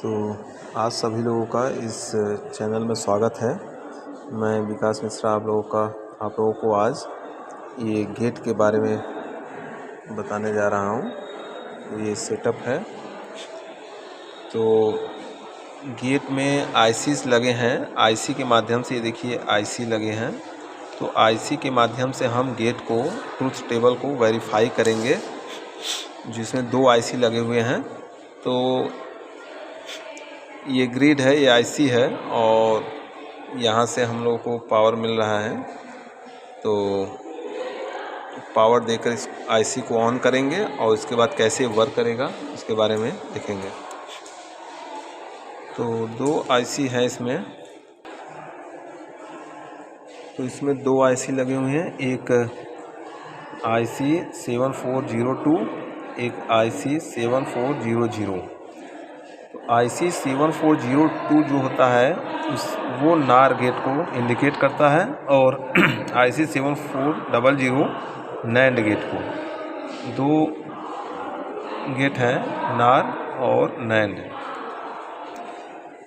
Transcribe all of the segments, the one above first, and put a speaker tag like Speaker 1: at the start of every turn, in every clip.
Speaker 1: तो आज सभी लोगों का इस चैनल में स्वागत है। मैं विकास मिश्रा आप लोगों को आज ये गेट के बारे में बताने जा रहा हूँ। ये सेटअप है। तो गेट में आईसीज लगे हैं। आईसी के माध्यम से ये देखिए आईसी लगे हैं। तो आईसी के माध्यम से हम गेट को ट्रूथ टेबल को वेरीफाई करेंगे, जिसमें 2 आईसी लगे हुए हैं। तो ये ग्रिड है, ये आईसी है और यहाँ से हम लोगों को पावर मिल रहा है। तो पावर देकर इस आईसी को ऑन करेंगे और इसके बाद कैसे वर्क करेगा इसके बारे में देखेंगे। तो 2 आईसी है इसमें। तो इसमें 2 आईसी लगे हुए हैं, एक आईसी 7402, एक आईसी 7400। आईसी 7402 जो होता है वो नार गेट को इंडिकेट करता है और आईसी 7400 नैंड गेट को। 2 गेट हैं, नार और नैंड।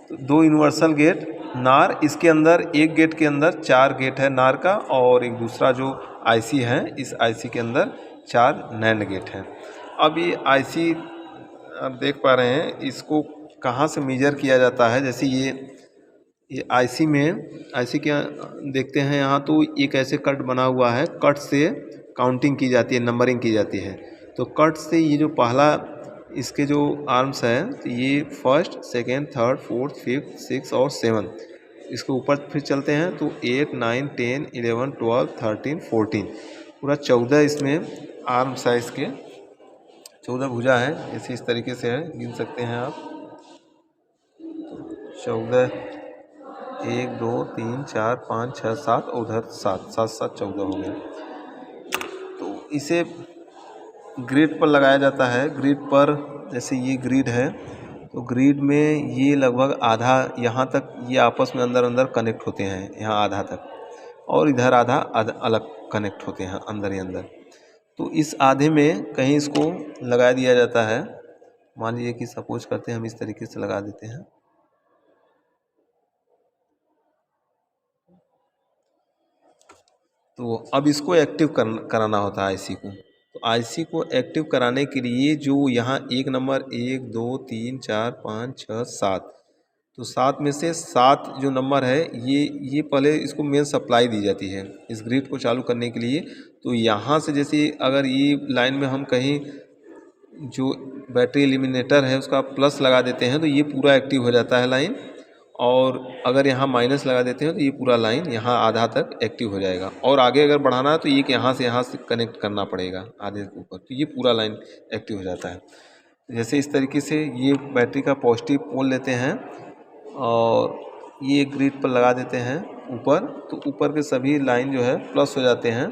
Speaker 1: तो 2 यूनिवर्सल गेट नार, इसके अंदर एक गेट के अंदर 4 गेट है नार का और एक दूसरा जो आईसी है इस आईसी के अंदर 4 नैंड गेट हैं। अब ये आईसी आप देख पा रहे हैं, इसको कहाँ से मेजर किया जाता है। जैसे ये आईसी के देखते हैं यहाँ, तो एक ऐसे कट बना हुआ है, कट से काउंटिंग की जाती है, नंबरिंग की जाती है। तो कट से ये जो पहला इसके जो आर्म्स हैं, तो ये first, second, third, fourth, fifth, 6 और 7 इसके ऊपर फिर चलते हैं। तो 8, 9, 10, 11, 12, 13, 14 पूरा 14 इसमें आर्म्स है। इसके 14 भुजा है। जैसे इस तरीके से है, गिन सकते हैं आप। 14, 1, 2, 3, 4, 5, 6, 7 और उधर 7, 7, 7, 14 हो गया। तो इसे ग्रिड पर लगाया जाता है। ग्रिड पर जैसे ये ग्रिड है, तो ग्रिड में ये लगभग आधा यहाँ तक ये आपस में अंदर कनेक्ट होते हैं, यहाँ आधा तक, और इधर आधा अलग कनेक्ट होते हैं अंदर ही अंदर। तो इस आधे में कहीं इसको लगा दिया जाता है। मान लीजिए कि सपोज करते हैं हम इस तरीके से लगा देते हैं। तो अब इसको एक्टिव कराना होता है आईसी को। तो आईसी को एक्टिव कराने के लिए जो यहाँ एक नंबर 1, 2, 3, 4, 5, 6, 7, तो 7 में से 7 जो नंबर है ये पहले इसको मेन सप्लाई दी जाती है इस ग्रिड को चालू करने के लिए। तो यहाँ से जैसे अगर ये लाइन में हम कहीं जो बैटरी एलिमिनेटर है उसका प्लस लगा देते हैं, तो ये पूरा एक्टिव हो जाता है लाइन। और अगर यहाँ माइनस लगा देते हैं तो ये पूरा लाइन यहाँ आधा तक एक्टिव हो जाएगा। और आगे अगर बढ़ाना है तो ये यहाँ से कनेक्ट करना पड़ेगा आधे के ऊपर, तो ये पूरा लाइन एक्टिव हो जाता है। जैसे इस तरीके से ये बैटरी का पॉजिटिव पोल लेते हैं और ये ग्रिड पर लगा देते हैं ऊपर, तो ऊपर के सभी लाइन जो है प्लस हो जाते हैं।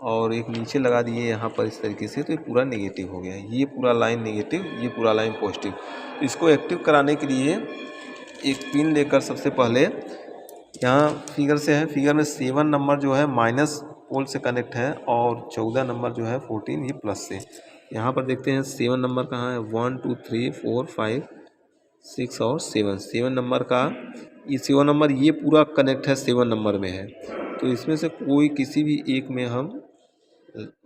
Speaker 1: और एक नीचे लगा दिए यहाँ पर इस तरीके से, तो ये पूरा नेगेटिव हो गया। ये पूरा लाइन नेगेटिव, ये पूरा लाइन पॉजिटिव। तो इसको एक्टिव कराने के लिए एक पिन लेकर सबसे पहले यहाँ फिगर से है, फिगर में 7 नंबर जो है माइनस पोल से कनेक्ट है और 14 नंबर जो है 14 ये प्लस से। यहाँ पर देखते हैं 7 नंबर कहाँ है। 1, 2, 3, 4, 5, 6 और 7 नंबर का ये 7 नंबर ये पूरा कनेक्ट है, 7 नंबर में है। तो इसमें से कोई किसी भी एक में हम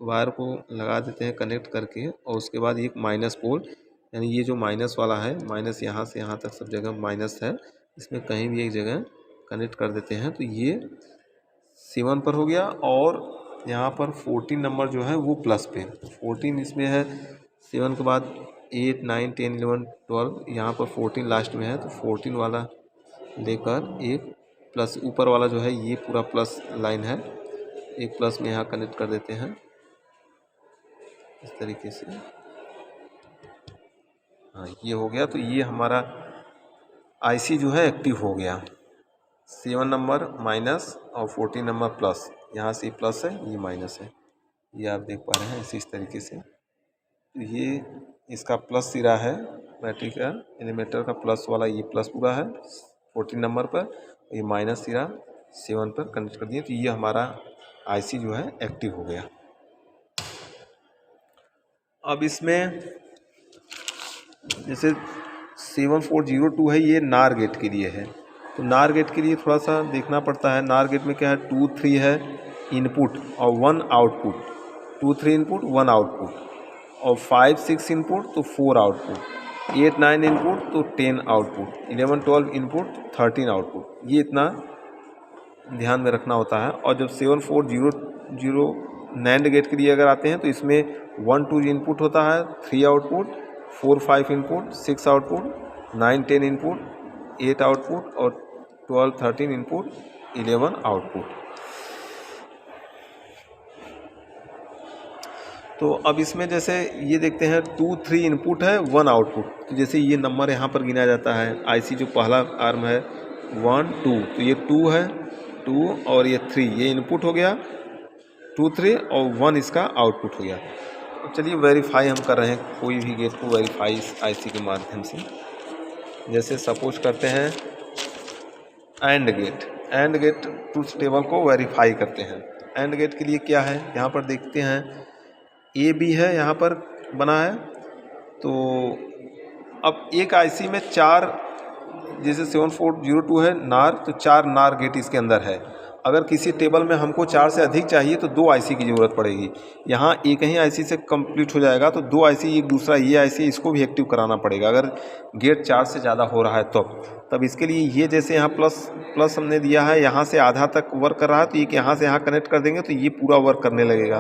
Speaker 1: वायर को लगा देते हैं कनेक्ट करके, और उसके बाद एक माइनस पोल, यानी ये जो माइनस वाला है, माइनस यहाँ से यहाँ तक सब जगह माइनस है, इसमें कहीं भी एक जगह कनेक्ट कर देते हैं। तो ये 7 पर हो गया। और यहाँ पर 14 नंबर जो है वो प्लस पे, 14 इसमें है। 7 के बाद 8, 9, 10, 11, 12, यहाँ पर 14 लास्ट में है, तो 14 वाला लेकर एक प्लस ऊपर वाला जो है ये पूरा प्लस लाइन है, एक प्लस में यहाँ कनेक्ट कर देते हैं इस तरीके से। हाँ, ये हो गया। तो ये हमारा आईसी जो है एक्टिव हो गया। 7 नंबर माइनस और 14 नंबर प्लस, यहाँ से प्लस है ये माइनस है, ये आप देख पा रहे हैं इस तरीके से। तो ये इसका प्लस सिरा है, बैटरी का एलिमेटर का प्लस वाला ये प्लस पूरा है 14 नंबर पर, ये माइनस सिरा 7 पर कनेक्ट कर दिए। तो ये हमारा आईसी जो है एक्टिव हो गया। अब इसमें जैसे 7402 है, ये नार गेट के लिए है। तो नार गेट के लिए थोड़ा सा देखना पड़ता है। नार गेट में क्या है, 2 3 है इनपुट और 1 आउटपुट, 2 3 इनपुट 1 आउटपुट, और 5 6 इनपुट तो 4 आउटपुट, 8 9 इनपुट तो 10 आउटपुट, 11 12 इनपुट 13 आउटपुट। ये इतना ध्यान में रखना होता है। और जब 7400 नैंड गेट के लिए अगर आते हैं तो इसमें 1 2 इनपुट होता है, 3 output, 4 5 input, 6 output, 9 10 input, 8 output, और 12 13 इनपुट, 11 आउटपुट। तो अब इसमें जैसे ये देखते हैं 2 3 इनपुट है 1 आउटपुट। तो जैसे ये नंबर यहाँ पर गिना जाता है, आईसी जो पहला आर्म है 1 2, तो ये 2 है, 2 और ये 3, ये इनपुट हो गया 2 3 और 1 इसका आउटपुट हो गया। तो चलिए वेरीफाई हम कर रहे हैं कोई भी गेट को वेरीफाई आईसी के माध्यम से। जैसे सपोज करते हैं AND gate, AND gate truth table को वेरीफाई करते हैं। एंड गेट के लिए क्या है, यहाँ पर देखते हैं ए बी है यहाँ पर बना है। तो अब एक आईसी में 4, जैसे 7402 है नार, तो 4 नार गेट इसके अंदर है। अगर किसी टेबल में हमको 4 से अधिक चाहिए तो 2 आईसी की ज़रूरत पड़ेगी। यहाँ एक ही आईसी से कंप्लीट हो जाएगा, तो 2 आईसी, एक दूसरा ये आईसी, इसको भी एक्टिव कराना पड़ेगा अगर गेट 4 से ज़्यादा हो रहा है तब इसके लिए ये जैसे यहाँ प्लस हमने दिया है, यहाँ से आधा तक वर्क कर रहा है, तो ये यहाँ से यहाँ कनेक्ट कर देंगे तो ये पूरा वर्क करने लगेगा,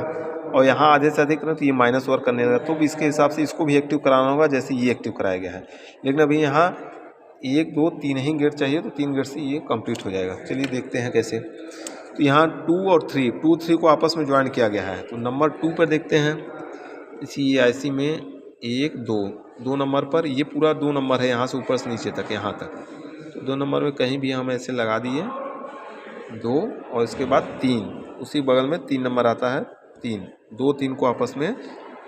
Speaker 1: और यहाँ आधे से अधिक करें तो ये माइनस वर्क करने लगेगा। तो इसके हिसाब से इसको भी एक्टिव कराना होगा जैसे ये एक्टिव कराया गया है। लेकिन अभी यहाँ 1 2 3 ही गेट चाहिए, तो 3 गेट से ये कंप्लीट हो जाएगा। चलिए देखते हैं कैसे। तो यहाँ 2 और 3, 2 3 को आपस में ज्वाइन किया गया है। तो नंबर 2 पर देखते हैं, इसी आईसी में 1 2 नंबर पर ये पूरा 2 नंबर है, यहाँ से ऊपर से नीचे तक, यहाँ तक। तो 2 नंबर में कहीं भी हम ऐसे लगा दिए 2, और इसके बाद 3, उसी बगल में 3 नंबर आता है 3, 2 3 को आपस में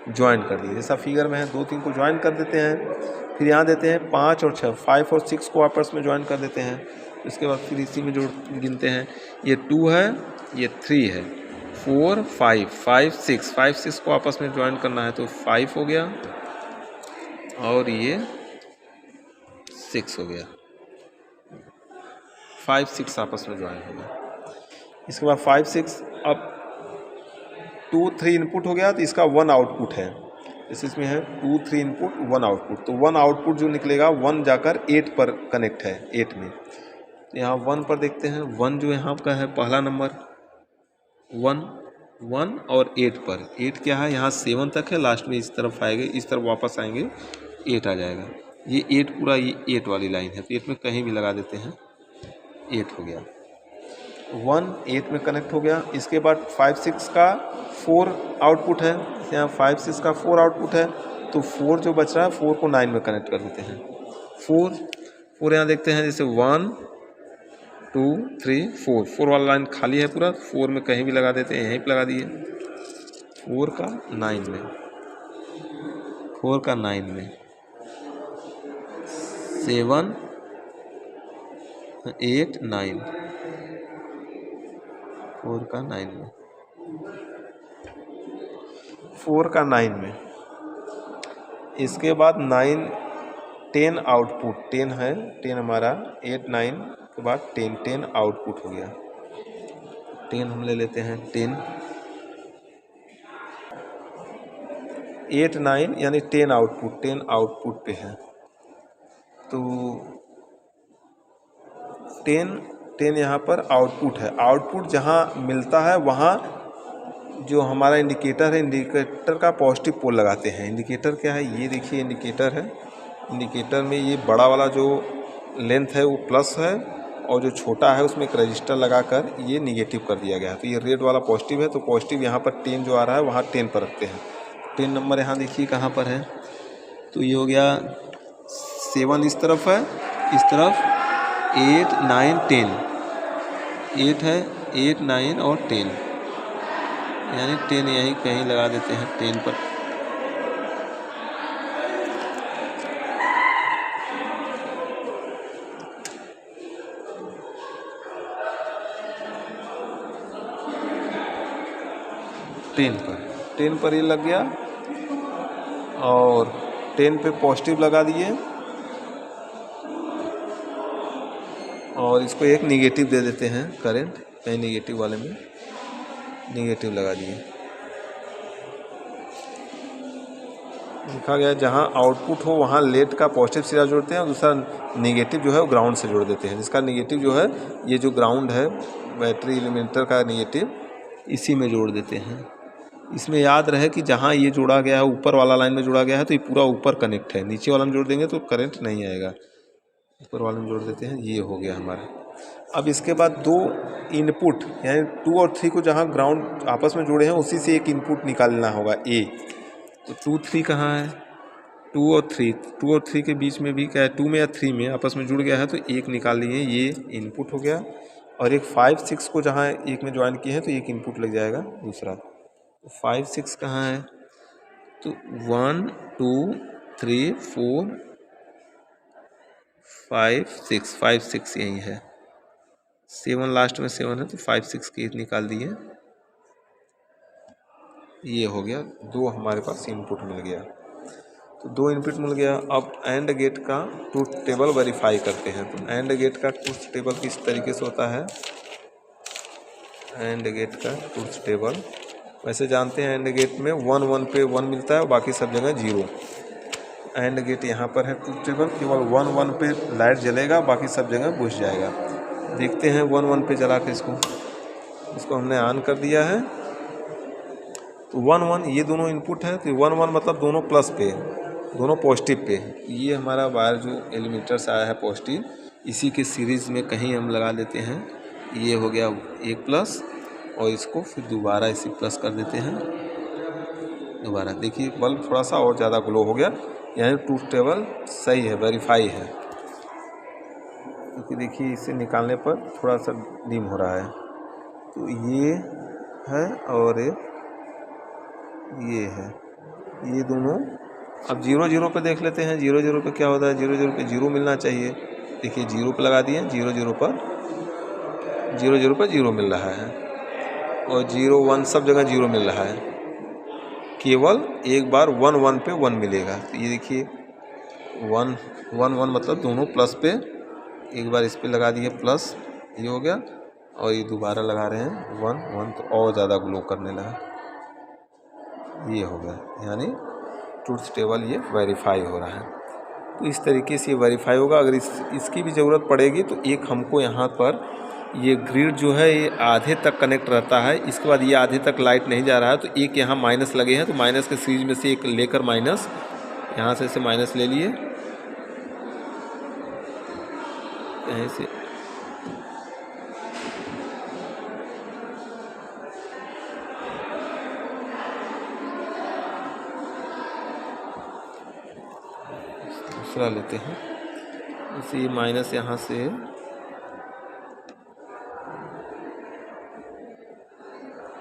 Speaker 1: ज्वाइन कर दिए, जैसा फिगर में है 2 3 को ज्वाइन कर देते हैं। फिर यहाँ देते हैं 5 और 6, 5 और 6 को आपस में ज्वाइन कर देते हैं। इसके बाद फिर इसी में जो गिनते हैं, ये 2 है, ये 3 है, 4 5 5 6, 5 6 को आपस में ज्वाइन करना है, तो 5 हो गया और ये 6 हो गया, 5 6 आपस में ज्वाइन हो गया। इसके बाद 5 6, अब 2 3 इनपुट हो गया, तो इसका 1 आउटपुट है। जैसे इसमें है 2 3 इनपुट 1 आउटपुट, तो 1 आउटपुट जो निकलेगा 1 जाकर 8 पर कनेक्ट है, 8 में। तो यहाँ 1 पर देखते हैं, 1 जो यहाँ का है पहला नंबर 1 और 8 पर, 8 क्या है, यहाँ 7 तक है, लास्ट में इस तरफ आएंगे, इस तरफ वापस आएंगे 8 आ जाएगा। ये 8 पूरा, ये 8 वाली लाइन है, तो 8 में कहीं भी लगा देते हैं, 8 हो गया, 1 8 में कनेक्ट हो गया। इसके बाद 5 6 का 4 आउटपुट है, यहाँ 5 6 का 4 आउटपुट है, तो 4 जो बच रहा है 4 को 9 में कनेक्ट कर देते हैं। 4 यहाँ देखते हैं, जैसे 1 2 3 4 वाला लाइन खाली है पूरा, 4 में कहीं भी लगा देते हैं, यहीं पे लगा दिए, 4 का 9 में, 4 का 9 में, 7 8 9, 4 का 9 में, 4 का 9 में। इसके बाद 9 10 आउटपुट, 10 है, 10 हमारा, 8 9 के बाद 10 आउटपुट हो गया, 10 हम ले लेते हैं, 10 8 9 यानी 10 आउटपुट पे है। तो 10 यहाँ पर आउटपुट है। आउटपुट जहाँ मिलता है वहाँ जो हमारा इंडिकेटर है, इंडिकेटर का पॉजिटिव पोल लगाते हैं। इंडिकेटर क्या है, ये देखिए इंडिकेटर है, इंडिकेटर में ये बड़ा वाला जो लेंथ है वो प्लस है, और जो छोटा है उसमें एक रजिस्टर लगाकर ये निगेटिव कर दिया गया है। तो ये रेड वाला पॉजिटिव है, तो पॉजिटिव यहाँ पर 10 जो आ रहा है वहाँ 10 पर रखते हैं। 10 नंबर यहाँ देखिए कहाँ पर है, तो ये हो गया 7 इस तरफ है, इस तरफ 8 9 10, 8 है, 8 9 और 10, यानी 10 यहीं कहीं लगा देते हैं, 10 पर। टेन पर ये लग गया, और 10 पे पॉजिटिव लगा दिए, और इसको एक निगेटिव दे देते हैं करंट, कहीं निगेटिव वाले में निगेटिव लगा दिए। लिखा गया जहाँ आउटपुट हो वहाँ लेट का पॉजिटिव सिरा जोड़ते हैं और दूसरा निगेटिव जो है वो ग्राउंड से जोड़ देते हैं। जिसका निगेटिव जो है ये जो ग्राउंड है बैटरी एलिमेंटर का निगेटिव इसी में जोड़ देते हैं। इसमें याद रहे कि जहाँ ये जोड़ा गया है ऊपर वाला लाइन में जोड़ा गया है तो ये पूरा ऊपर कनेक्ट है, नीचे वाला में जोड़ देंगे तो करंट नहीं आएगा, ऊपर वाले में जोड़ देते हैं। ये हो गया हमारा। अब इसके बाद दो इनपुट यानी 2 और 3 को जहाँ ग्राउंड आपस में जोड़े हैं उसी से एक इनपुट निकालना होगा ए। तो 2 3 कहाँ है, 2 और 3 के बीच में भी क्या है, 2 में या 3 में आपस में जुड़ गया है तो एक निकाल लिए, ये इनपुट हो गया। और एक 5 6 को जहाँ एक में ज्वाइन किए हैं तो एक इनपुट लग जाएगा दूसरा। 5 6 कहाँ है, तो 1 2 3 4 5 6 यही है, 7 लास्ट में 7 है तो 5 6 के निकाल दिए। ये हो गया, दो हमारे पास इनपुट मिल गया। तो दो इनपुट मिल गया। अब एंड गेट का ट्रूथ टेबल वेरीफाई करते हैं। तो एंड गेट का ट्रूथ टेबल किस तरीके से होता है, एंड गेट का ट्रूथ टेबल वैसे जानते हैं, एंड गेट में 1 1 पे 1 मिलता है और बाकी सब जगह 0। एंड गेट यहाँ पर है ट्रूथ टेबल, केवल 1 1 पे लाइट जलेगा, बाकी सब जगह बुझ जाएगा। देखते हैं 1 1 पे जला के इसको हमने ऑन कर दिया है। तो 1 1 ये दोनों इनपुट है, तो 1 1 मतलब दोनों प्लस पे, दोनों पॉजिटिव पे। ये हमारा वायर जो एलिमेंटर से आया है पॉजिटिव, इसी के सीरीज़ में कहीं हम लगा देते हैं। ये हो गया एक प्लस और इसको फिर दोबारा इसी प्लस कर देते हैं दोबारा। देखिए बल्ब थोड़ा सा और ज़्यादा ग्लो हो गया, यानी ट्रूथ टेबल सही है, वेरीफाई है। क्योंकि देखिए इसे निकालने पर थोड़ा सा डिम हो रहा है। तो ये है और ये है, ये दोनों। अब 0 0 पे देख लेते हैं, 0 0 पे क्या होता है, 0 0 पे 0 मिलना चाहिए। देखिए 0 पे लगा दिए, 0 0 पर 0 मिल रहा है और 0 1 सब जगह 0 मिल रहा है, केवल एक बार 1 1 पे 1 मिलेगा। तो ये देखिए 1 1 1 मतलब दोनों प्लस पे, एक बार इस पे लगा दिए प्लस, ये हो गया, और ये दोबारा लगा रहे हैं 1 1 तो और ज़्यादा ग्लो करने लगा, ये हो गया, यानी ट्रूथ टेबल ये वेरीफाई हो रहा है। तो इस तरीके से ये वेरीफाई होगा। अगर इसकी भी ज़रूरत पड़ेगी तो एक हमको यहाँ पर ये ग्रिड जो है ये आधे तक कनेक्ट रहता है, इसके बाद ये आधे तक लाइट नहीं जा रहा है, तो एक यहाँ माइनस लगे हैं, तो माइनस के सीरीज में से एक लेकर माइनस यहाँ से माइनस ले लिए, यहीं से दूसरा लेते हैं, इसी माइनस यहाँ से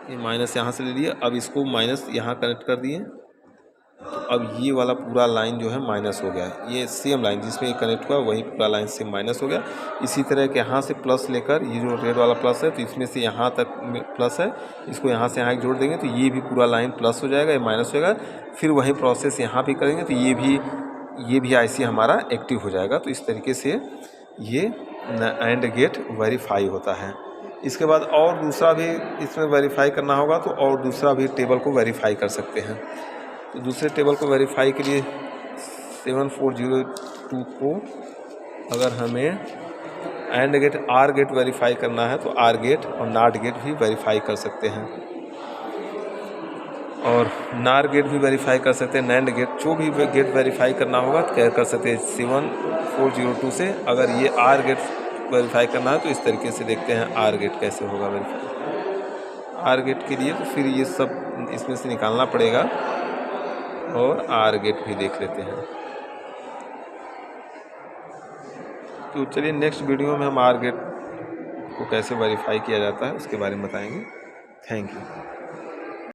Speaker 1: ये माइनस यहाँ से ले लिए। अब इसको माइनस यहाँ कनेक्ट कर दिए, तो अब ये वाला पूरा लाइन जो है माइनस हो गया। ये सेम लाइन जिसमें ये कनेक्ट हुआ वही पूरा लाइन से माइनस हो गया। इसी तरह के यहाँ से प्लस लेकर, ये जो रेड वाला प्लस है तो इसमें से यहाँ तक प्लस है, इसको यहाँ से यहाँ जोड़ देंगे तो ये भी पूरा लाइन प्लस हो जाएगा, ये माइनस हो जाएगा। फिर वही प्रोसेस यहाँ भी करेंगे तो ये भी IC हमारा एक्टिव हो जाएगा। तो इस तरीके से ये एंड गेट वेरीफाई होता है। इसके बाद और दूसरा भी इसमें वेरीफाई करना होगा, तो और दूसरा भी टेबल को वेरीफाई कर सकते हैं। तो दूसरे टेबल को वेरीफाई के लिए 7402 को अगर हमें AND gate OR gate verify करना है तो आर गेट और नॉट गेट भी वेरीफाई कर सकते हैं, और नार गेट भी वेरीफाई कर सकते हैं। नैंड गेट जो भी गेट वेरीफाई करना होगा तो क्या कर सकते हैं 7402 से। अगर ये आर गेट वेरीफाई करना है तो इस तरीके से देखते हैं आर गेट कैसे होगा वेरीफाई। आर गेट के लिए तो फिर ये सब इसमें से निकालना पड़ेगा, और आर गेट भी देख लेते हैं। तो चलिए नेक्स्ट वीडियो में हम आर गेट को कैसे वेरीफाई किया जाता है उसके बारे में बताएंगे। Thank you.